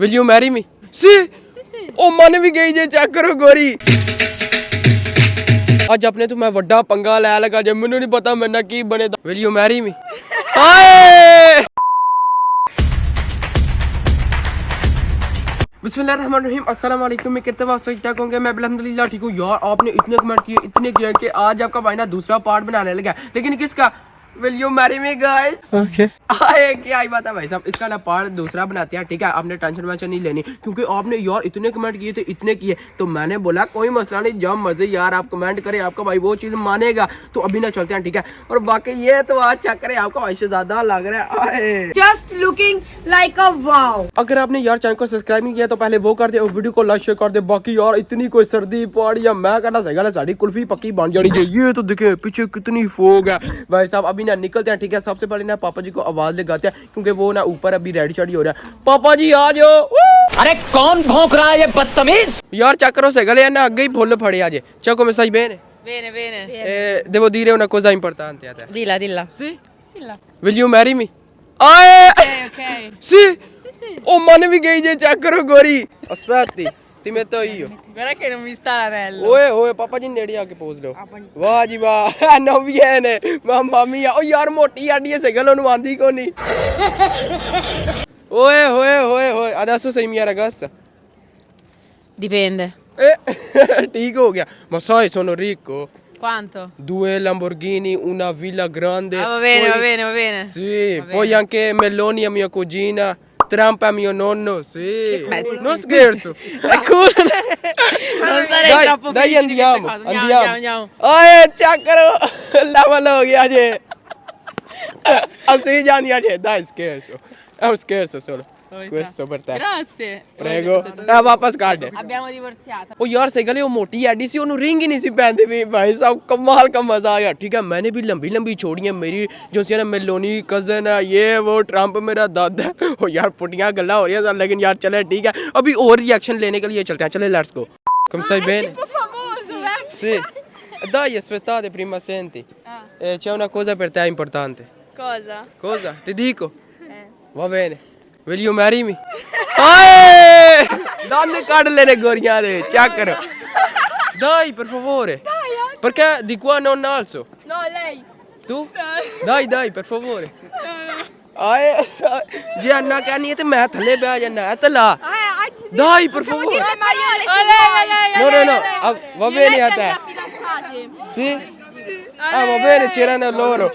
Will you marry me? Sì. ਉਹ ਮੰਨ ਵੀ ਗਈ ਜੇ ਚੈੱਕ ਕਰੋ ਗੋਰੀ ਅੱਜ ਆਪਣੇ ਤੋਂ ਮੈਂ ਵੱਡਾ ਪੰਗਾ ਲੈ ਲਗਾ ਜੇ ਮੈਨੂੰ ਨਹੀਂ ਪਤਾ ਮੇਰੇ ਨਾਲ ਕੀ ਬਣੇਗਾ Will you marry me? ਹਾਏ बिस्मिल्लाहिर्रहमानिर्रहीम अस्सलाम वालेकुम मैं कहते आप ठीक ठाक होंगे मैं अल्हम्दुलिल्लाह ठीक हूँ यार आपने इतने कमेंट किए इतने किए कि आज आपका भाई ना दूसरा पार्ट बनाने लगा लेकिन किसका Will you marry me guys? Okay. क्या ही बात है भाई साहब इसका ना पार्ट दूसरा बनाते हैं ठीक है आपने टेंशन वेंशन नहीं लेनी क्योंकि आपने यार इतने कमेंट किए थे इतने किए तो मैंने बोला कोई मसला नहीं जब मर्जी यार आप कमेंट करें आपका भाई वो चीज़ मानेगा तो अभी ना चलते हैं ठीक है और बाकी ये तो आज चेक करें आपका भाई से ज्यादा लग रहा है Just looking like a wow. अगर आपने यार चैनल को सब्सक्राइब नहीं किया तो पहले वो कर दे और वीडियो को लाइक शेयर कर दे बाकी यार इतनी कोई सर्दी पहाड़ी या मैं कहना सही गल साड़ी कुल्फी पक्की बन जानी चाहिए ये तो देखे पीछे कितनी फोग है भाई साहब अभी ना निकलते हैं ठीक है सबसे पहले ना पापा जी को आवाज लगाते हैं क्योंकि वो ना ऊपर अभी रेडी शेडी हो रहा है पापा जी आ जाओ अरे कौन भौंक रहा है ये बदतमीज यार चेक करो से गले ना आगे ही फुल फड़े आज ciao come stai bene Bene. devo dire una cosa importante a te Dilla. sì Dilla. will you marry me Ok. sì Sì. oh mann vi gay je check karo gori aspetti ti metto io Guarda che non mi sta l'anello. ओए पापा जी नेड़े आके पोज लो वाह जी वाह non viene mamma mia ओ यार मोटी आडी से गल ओनु आंदी को नहीं ओए adesso sei mia ragazza Dipende. ठीक हो गया ma sai sono ricco Quanto? 2 Lamborghini una villa grande Ah, va bene, poi- va bene, va bene. sì Va poi bene. anche Meloni a mia cugina Trump a mio nonno sì non scherzo Non sarei dai, troppo dai felice di andiamo, queste cose. Andiamo. ciao lavalo via je Assi già dai scherzo è un scherzo solo questo per te Grazie. prego ਵਾਪਸ ਕੱਢ Abbiamo divorziato. ਉਹ ਯਾਰ ਸਹੀ ਗੱਲ ਹੈ ਉਹ ਮੋਟੀ ਐਡੀ ਸੀ ਉਹਨੂੰ ਰਿੰਗ ਹੀ ਨਹੀਂ ਸੀ ਪੈਂਦੀ ਵੀ ਭਾਈ ਸਾਹਿਬ ਕਮਾਲ का मजा आया ठीक है मैंने भी लंबी लंबी छोड़ी है मेरी जो सी ना मेलोनी कजन है ये वो ट्रम्प मेरा दादा है ओ यार पुटियां गल्ला हो रही है लेकिन यार चले ठीक है अभी और रिएक्शन लेने के लिए चलते हैं चले let's go come stai bene Famoso, sì dai aspettate prima senti c'è una cosa per te importante cosa ti dico va bene will you marry me ਹਾਏ ਦੰਦ ਕੱਢ ਲੈਣੇ ਗੋਰੀਆਂ ਦੇ ਚੈੱਕ ਕਰੋ dai per favore perché di qua non alzo No, lei. tu dai per favore ਆਏ ਜੇ ਅੰਨਾ ਕਹਿਣੀ ਹੈ ਤੇ ਮੈਂ ਥੱਲੇ ਬਹਿ ਜਾਣਾ ਹੈ ਤਲਾ dai per favore no va bene a te sì va bene c'erano loro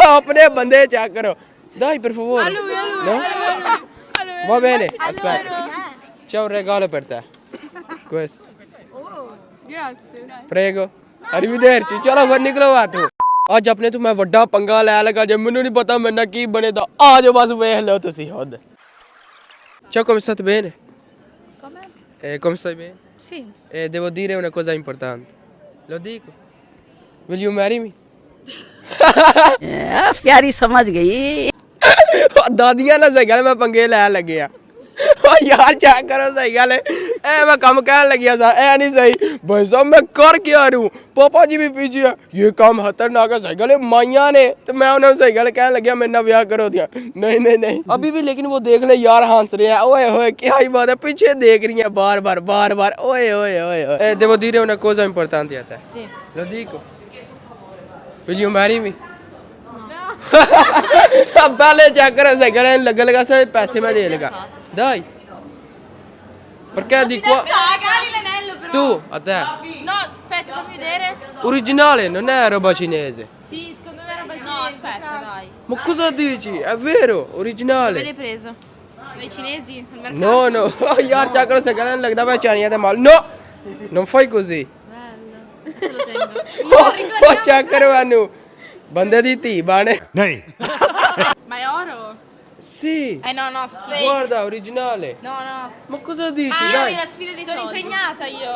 अपने बंदे चेक करो dai per favore no va bene aspetta c'è un regalo per te questo Grazie. prego arrivederci ਚਲੋ ਫਿਰ ਨਿਕਲੋ ਬਾਤੋਂ ਅੱਜ ਆਪਣੇ ਤੋਂ ਮੈਂ ਵੱਡਾ ਪੰਗਾ ਲੈ ਲਗਾ ਜੇ ਮੈਨੂੰ ਨਹੀਂ ਪਤਾ ਮੇਰੇ ਨਾਲ ਕੀ ਬਣੇਗਾ ਆ ਜਾਓ ਬਸ ਵੇਖ ਲਓ ਤੁਸੀਂ ਖੁਦ ciao come state bene Come? come stai bene Sì. devo dire una cosa importante lo dico will you marry me प्यारी समझ गई ਦਾਦੀਆਂ ਨਾਲ ਸਹੀ ਗੱਲ ਮੈਂ ਪੰਗੇ ਲੈਣ ਲੱਗਿਆ ਓ ਯਾਰ ਚੈੱਕ ਕਰੋ ਸਹੀ ਗੱਲ ਐ ਮੈਂ ਕੰਮ ਕਹਿਣ ਲੱਗਿਆ ਸਾ ਐ ਨਹੀਂ ਸਹੀ ਭਾਈ ਸਾਹਿਬ ਮੈਂ ਕਰ क्या रू ਪਾਪਾ ਜੀ ਵੀ ਪੀछे है ये काम खतरनाक है सही गल माइया ने तो मैं उन्हें सही गल कहने लगे मेरे ना ब्याह करो दिया नहीं अभी भी लेकिन वो देख ले यार हंस रहे हैं ओए होए क्या ही बात है पीछे देख रही है बार बार ओए devo dire una cosa importante a te Sì. lo dico will you marry me पहले चेक करो सही गल लगा से पैसे मैं दे लगा dai perché di qua Magari l'anello però. tu a te No, aspetta, fammi vedere. originale non è roba cinese Sì, secondo me era roba cinese. No, aspetta, dai. ma cosa dici è vero originale Dove l'hai preso? Dai cinesi? Al mercato? no यार check करो सही गल लगदा मैं चानिया ते माल no non fai così Bello. Adesso lo tengo. oh check करो अनु बंदे दी धी बने Ma è oro? sì No, scusa. guarda originale No. ma cosa dici Ah, dai la sfida dei soldi. Sono impegnata io.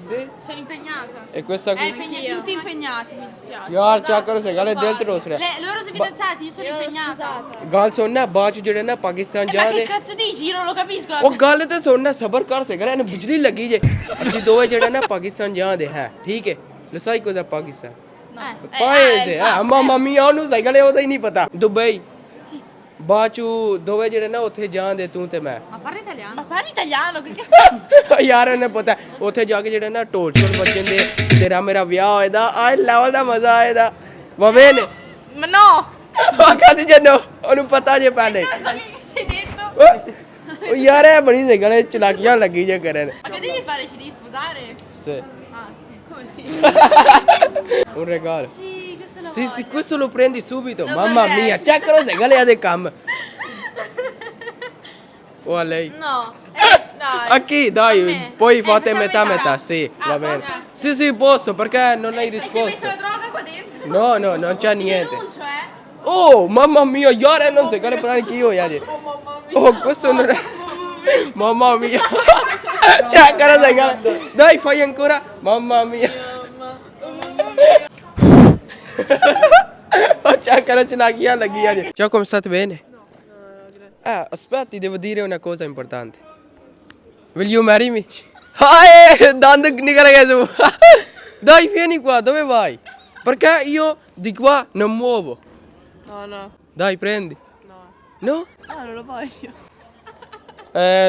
sì Sono impegnata. e questa qui Tutti impegnati, mi dispiace. यार check करो सही गल दिल te रोस रहा Loro sono fidanzati, io sono impegnata. ਗੱਲ ਸੁਣਨਾ ਬਾਅਦ ਚ ਜਿਹੜੇ ਨਾ ਪਾਕਿਸਤਾਨ Ma ਜਾ che ਦੇ cazzo dici? Io non lo capisco. ਉਹ ਗੱਲ ਤੇ ਸੁਣਨਾ ਸਬਰ ਕਰ ਸੇਗਾ ਇਹਨੂੰ ਬਿਜਲੀ ਲੱਗੀ ਜੇ ਅਸੀਂ ਦੋਵੇਂ ਜਿਹੜੇ ਨਾ ਪਾਕਿਸਤਾਨ ਜਾਂਦੇ ਹੈ ਠੀਕ ਹੈ ਲਸਾਈ ਕੋਦਾ ਪਾਕਿਸਤਾਨ paese mamma mia ਉਹਨੂੰ ਸਹੀ ਗੱਲ ਉਹਦਾ ਹੀ ਨਹੀਂ ਪਤਾ ਦੁਬਈ ਬਾਚੂ ਦੋਵੇਂ ਜਿਹੜੇ ਨਾ ਉੱਥੇ ਜਾਂਦੇ ਤੂੰ ਤੇ ਮੈਂ Ma parli italiano? Che cazzo? ਯਾਰ ਇਹਨੇ ਪਤਾ ਉੱਥੇ ਜਾ ਕੇ ਜਿਹੜੇ ਨਾ ਢੋਲ ਛੋਲ ਵੱਜਣ ਦੇ ਤੇਰਾ ਮੇਰਾ ਵਿਆਹ ਹੋਏਦਾ ਆਏ ਲੈਵਲ ਦਾ ਮਜ਼ਾ ਆਏਦਾ ਵਵੇ ਨੇ Ma no! ਕਹਦੀ ਜਨੋ ਉਹਨੂੰ ਪਤਾ ਜੇ ਪਹਿਲੇ Non so che sei detto. ਉਹ ਯਾਰ ਇਹ ਬੜੀ ਸਹੀ ਗੱਲ ਹੈ ਚਲਾਕੀਆਂ ਲੱਗੀ ਜੇ ਕਰਨ Ma che devi fare? Ci devi sposare? Sì. Ah sì, come sì? Un regalo. Sì, questo lo Sì, voglio. sì, questo lo prendi subito. Lo Mamma vorrei. mia, c'è cosa che lei ha dei cam. O a lei? No, dai. A chi? Dai, A me. poi fate facciamo metà metà, sì, Ah, va bene. posso? Sì, sì, posso, perché non hai Ci hai messo risposto. la droga qua dentro? No, no, non c'è Ti niente. denuncio, Oh, mamma mia, Yara non si vuole parlare anche io, Yadi. Oh, questo non è... Mamma mia. Cioè, cara sai, cara. Dai, fai ancora. Mamma mia. Cioè, cara, ce l'ha chi ha la ghia. Ciao, come state bene? Aspetti, devo dire una cosa importante. Will you marry me? Dando nicola che su. Dai, vieni qua, dove vai? Perché io di qua non muovo. No, no, Dai, prendi. no. No? Ah, non lo voglio.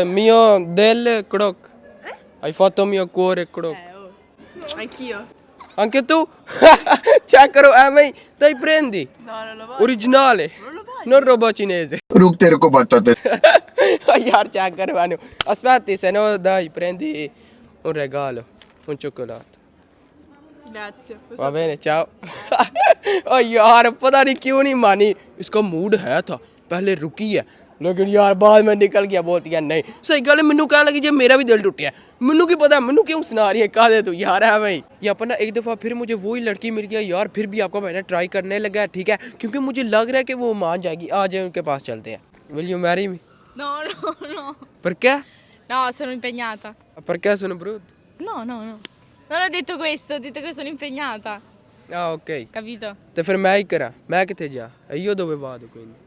Mio del croc. Hai fatto mio cuore croc. Oh. Anch'io. Anche tu? Ciaccaro, me. Dai, prendi. No, non lo voglio. Originale. Non lo voglio. Non roba cinese. रुक तेरे को बताते Yaar, ciaccaro, Vanu. Aspetti, se no, dai, prendi un regalo. Un cioccolato. Grazie. Va bene, ciao. ओ यार पता नहीं क्यों नहीं मानी इसका मूड है था पहले रुकी है लेकिन यार बाद में निकल गया बोलती है नहीं सही गल है मैनू कहने लगी जे मेरा भी दिल टूटिया मैनू की पता मैनू क्यों सुना रही है कहा दे तू यार है भाई ये अपना एक दफ़ा फिर मुझे वही लड़की मिल गया यार फिर भी आपका मैंने ट्राई करने लगा है ठीक है क्योंकि मुझे लग रहा है कि वो मान जाएगी आज उनके पास चलते हैं will you marry me No, no, no. perché No, sono impegnata. perché sono brutto No, no, no. Non ho detto questo, ho detto che sono impegnata. ah ok Capito? te फिर मैं ही करा मैं किथे जा e io dove vado quindi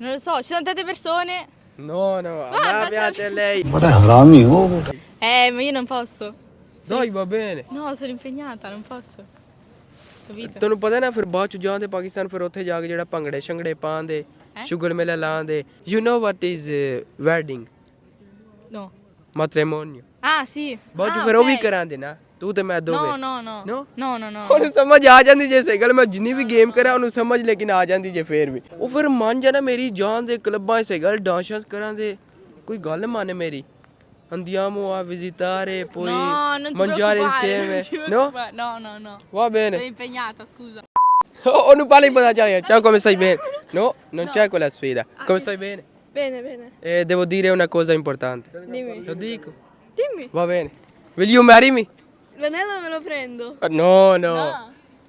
Non lo so, ci sono tante persone. no no a Guarda, me piace lei बड़ा हरामी हो बेटा Ma io non posso. dai va bene No, sono impegnata, non posso. Capito? ਤੁਹਾਨੂੰ ਪਤਾ ਨਾ ਫਿਰ ਬਾਅਦ ਚ ਜਾਂਦੇ ਪਾਕਿਸਤਾਨ ਫਿਰ ਉੱਥੇ ਜਾ ਕੇ ਜਿਹੜਾ ਭੰਗੜੇ ਸ਼ੰਗੜੇ ਪਾਉਂਦੇ ਸ਼ੁਗਰ ਮੇਲਾ ਲਾਉਂਦੇ ਯੂ نو ਵਾਟ ਇਜ਼ ਵੈਡਿੰਗ No. ਮੈਟ੍ਰੀਮੋਨੀਓ Ah, sì. ਬਾਅਦ ਚ Ah, ਫਿਰ ਉਹ ਵੀ ok. ਕਰਾਂਦੇ ਨਾ ਤੂੰ ਤੇ ਮੈਂ ਦੋਵੇਂ No, no, no. No? No, no, no. ਉਹਨੂੰ ਸਮਝ ਆ ਜਾਂਦੀ ਜੇ ਸਹੀ ਗੱਲ ਮੈਂ ਜਿੰਨੀ ਵੀ ਗੇਮ ਕਰਾਂ ਉਹਨੂੰ ਸਮਝ ਲੇਕਿਨ ਆ ਜਾਂਦੀ ਜੇ ਫੇਰ ਵੀ ਉਹ ਫਿਰ ਮੰਨ ਜਾਣਾ ਮੇਰੀ ਜਾਨ ਦੇ ਕਲੱਬਾਂ 'ਚ ਸਹੀ ਗੱਲ ਡਾਂਸਾਂ ਕਰਾਂ ਦੇ ਕੋਈ ਗੱਲ ਮੰਨ ਮੇਰੀ andiamo a visitare poi No, non ti mangiare preoccupare, insieme non ti no? preoccupare. No, no, no. Va bene Sono impegnata, scusa. Onu pala pata c'è. Ciao, come stai bene? No, non c'è quella sfida. Come stai bene? Bene, bene. Devo dire una cosa importante. Dimmi. Lo dico. Dimmi. Va bene. Will you marry me? L'anello me lo prendo. No, no.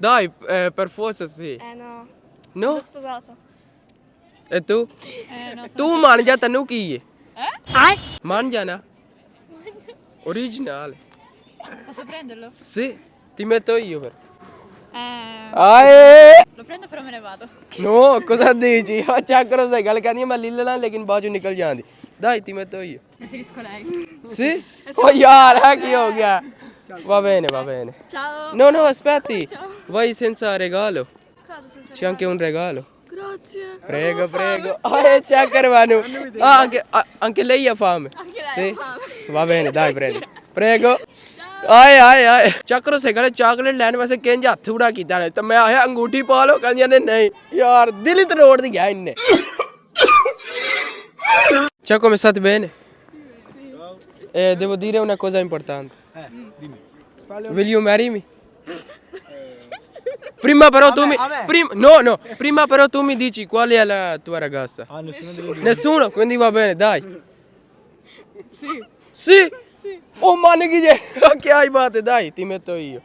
Dai, per forza sì. No. No? Sono sposata. E tu? No, Tu mangia tanu chi è? Mangia na? Originale. Posso prenderlo? Sì, ti metto io però. Lo prendo però me ne vado. No, cosa dici? Ciaccaro sai, ਗੱਲ ਕਰਨੀ ਮੈਂ ਲੀਲੇ ਨਾਲ ਲੇਕਿਨ ਬਾਅਦ ਚੋਂ ਨਿਕਲ ਜਾਂਦੀ Dai, ti metto io. Preferisco lei. Sì? Oh yaar, che ho gaya? Va bene, va bene. Ciao. No, no, aspetti. Vai senza regalo. C'è anche un regalo. Grazie. Prego, prego. C'è Carvano. Anche lei ha fame. Anche lei Sì. ha fame. Va bene, dai, prendi. Prego. ਆਏ ਚੱਕਰੋ ਸਿਗਲੇ ਚਾਕਲੇਟ ਲੈਣ ਵਾਸਤੇ ਕਿੰਜ ਹੱਥ ਉੜਾ ਕੀਤਾ ਨੇ ਤੇ ਮੈਂ ਆਇਆ ਅੰਗੂਠੀ ਪਾ ਲਓ ਕਹਿੰਦੀਆਂ ਨੇ ਨਹੀਂ ਯਾਰ ਦਿਲ ਹੀ ਤੋੜ ਦਿਆ ਇਹਨੇ Ciao, come state bene? Devo dire una cosa importante. Will you marry me? Prima però tu mi no, prima però tu mi dici qual è la tua ragazza. Nessuno, quindi va bene, dai. Sì. Oh manchi je. Che hai batte, dai, ti metto io.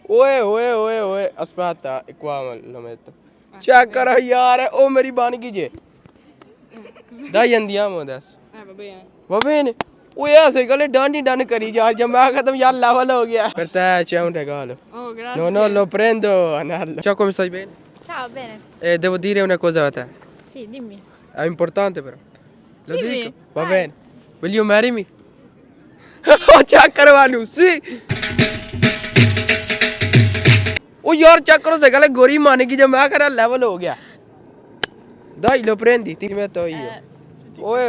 Oe. Aspetta, qua lo metto. Ciao, yar, oh meri banchi je. Dai, andiamo adesso. Va bene. Va bene. Sei gale danni kari जा जब मैं खत्म यार level हो गया. Per te c'è un regalo. Oh, grazie. No, non lo prendo, anello. Ciao, come stai bene? Ciao, bene. Devo dire una cosa a te. Sì, dimmi. È importante però. Lo Dimmi. dico. Va bene. Will you marry me? Oh, check करवानू. Sì. ओ यार check करो से गले गोरी माने की जब मैं करा level हो गया. Dai, lo prendi, ti metto io. Oe,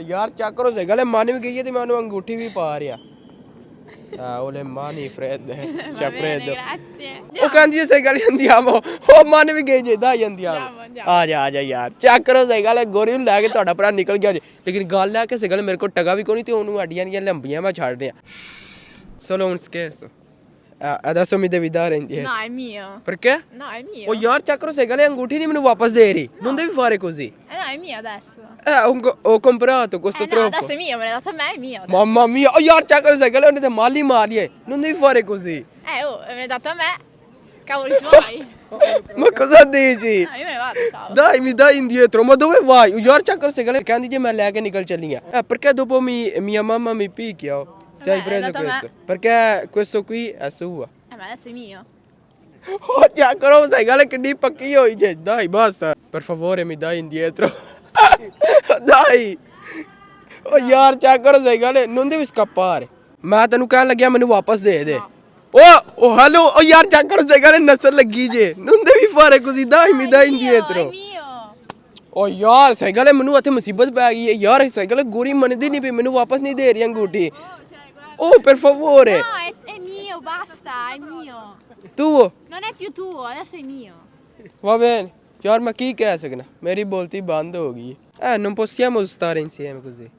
यार चेक करो सही गल मन भी गई है ते मैं अंगूठी भी पा रहा ओले mani fredde c'è freddo grazie. o candy stai gali andiamo o मन भी गई जे dai andiamo आ जा यार चेक करो सही गल गोरी ਨੂੰ ਲੈ ਕੇ ਤੁਹਾਡਾ ਭਰਾ ਨਿਕਲ ਗਿਆ ਜੇ ਲੇਕਿਨ ਗੱਲ ਹੈ ਕਿ ਸਹੀ ਗੱਲ ਮੇਰੇ ਕੋਲ ਟਗਾ ਵੀ ਕੋਈ ਨਹੀਂ ਤੇ ਉਹਨੂੰ ਅੱਡੀਆਂ ਨਹੀਂ ਲੰਬੀਆਂ ਮੈਂ ਛੱਡ ਰਿਹਾ solo un scherzo adesso mi devi dare indietro No, è mio. perché? No, è mio. o यार चेक करो सही गल अंगूठी नहीं ਮੈਨੂੰ ਵਾਪਸ ਦੇ ਰਹੀ non devi fare così No, è mio adesso. ho comprato costa No, troppo adesso è mio, me l'hai dato a me, è mio. adesso. Mamma mia, oh यार चेक करो सही गल ਉਹਨੇ ਤੇ ਮਾਲ ਹੀ ਮਾਰ ਲਿਆ non devi fare così Oh, me l'hai dato a me. Cavoli tuoi. ma cosa dici? No, io me ne vado, ciao. Dai, mi dai indietro, ma dove vai? Yaar check karo se gale कहंदी जे मैं लेके निकल चली perché dopo mia mamma mi picchia se hai Vabbè, preso è dato a me. questo perché questo qui è suo Ma adesso è mio. oh check karo sai gale ਕਿੰਨੀ ਪੱਕੀ ਹੋਈ ਜੇ dai basta per favore mi dai indietro dai oh यार check karo sai gale non devi scappare ਮੈਂ ਤੈਨੂੰ ਕਹਿਣ ਲੱਗਿਆ ਮੈਨੂੰ ਵਾਪਸ ਦੇ ਦੇ oh hello oh यार check karo sai gale ਨਸਲ ਲੱਗੀ ਜੇ non devi fare così dai mi dai indietro È mio. ਓ ਯਾਰ ਸਹੀ ਗੱਲ ਹੈ ਮੈਨੂੰ ਇੱਥੇ ਮੁਸੀਬਤ ਪੈ ਗਈ ਹੈ ਯਾਰ ਸਹੀ ਗੱਲ ਹੈ ਗੋਰੀ ਮੰਨਦੀ ਨਹੀਂ ਪਈ ਮੈਨੂੰ ਵਾਪਸ ਨਹੀਂ ਦੇ ਰਹੀ ਅੰਗੂਠੀ ਓ per favore No, è mio, basta, è mio. tuo Non è più tuo, adesso è mio. va bene ਯਾਰ ਮੈਂ ਕੀ ਕਹਿ ਸਕਣਾ ਮੇਰੀ ਬੋਲਤੀ ਬੰਦ ਹੋ ਗਈ ਹੈ non possiamo stare insieme così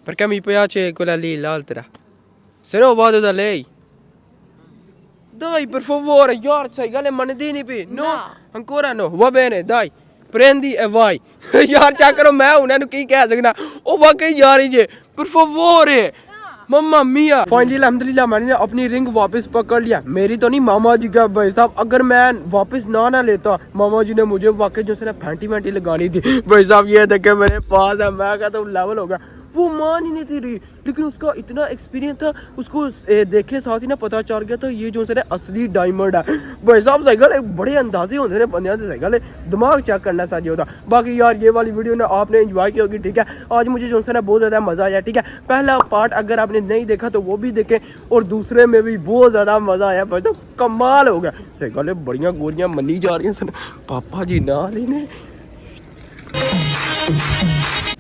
perché mi piace quella lì l'altra se no vado da lei dai per favore ਯਾਰ ਸਹੀ ਗੱਲ ਹੈ ਮੰਨਦੀ ਨਹੀਂ ਪਈ no ancora no va bene dai prendi e vai यार चेक करो मैं उन्हें ਨੂੰ ਕੀ ਕਹਿ ਸਕਦਾ ਉਹ ਵਾਕਈ ਜਾ ਰਹੀ ਜੇ per favore मम्मा मिया फाइनली अल्हम्दुलिल्लाह मैंने अपनी रिंग वापस पकड़ लिया मेरी तो नहीं मामा जी का भाई साहब अगर मैं वापस ना लेता मामा जी ने मुझे वाकई जो है फैंटी वैंटी लगानी थी भाई साहब ये देखे मेरे पास है मैं कहता हूँ लेवल होगा वो मान ही नहीं थी रही लेकिन उसका इतना एक्सपीरियंस था उसको देखे साथ ही ना पता चल गया था ये जो है असली डायमंड है भाई साहब सही गल बड़े अंदाजे होते हैं बंदे सही गल दिमाग चेक करना चाहिए होता बाकी यार ये वाली वीडियो ना आपने एंजॉय की होगी ठीक है आज मुझे जो है ना बहुत ज़्यादा मज़ा आया ठीक है पहला पार्ट अगर आपने नहीं देखा तो वो भी देखें और दूसरे में भी बहुत ज़्यादा मज़ा आया भाई साहब कमाल हो गया सही गल बड़ियाँ गोरियाँ मनी जा रही हैं पापा जी ना लेने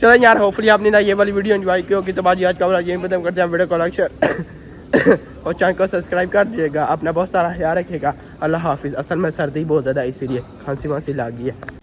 चलो यार होपफुली आपने ना ये वाली वीडियो एंजॉय की होगी तो बाजी आज का यहीं पर हम करते हैं वीडियो को लाइक शेयर और चैनल को सब्सक्राइब कर दीजिएगा अपना बहुत सारा ख्याल रखिएगा अल्लाह हाफिज़ असल में सर्दी बहुत ज़्यादा इसीलिए खांसी वांसी लग गई है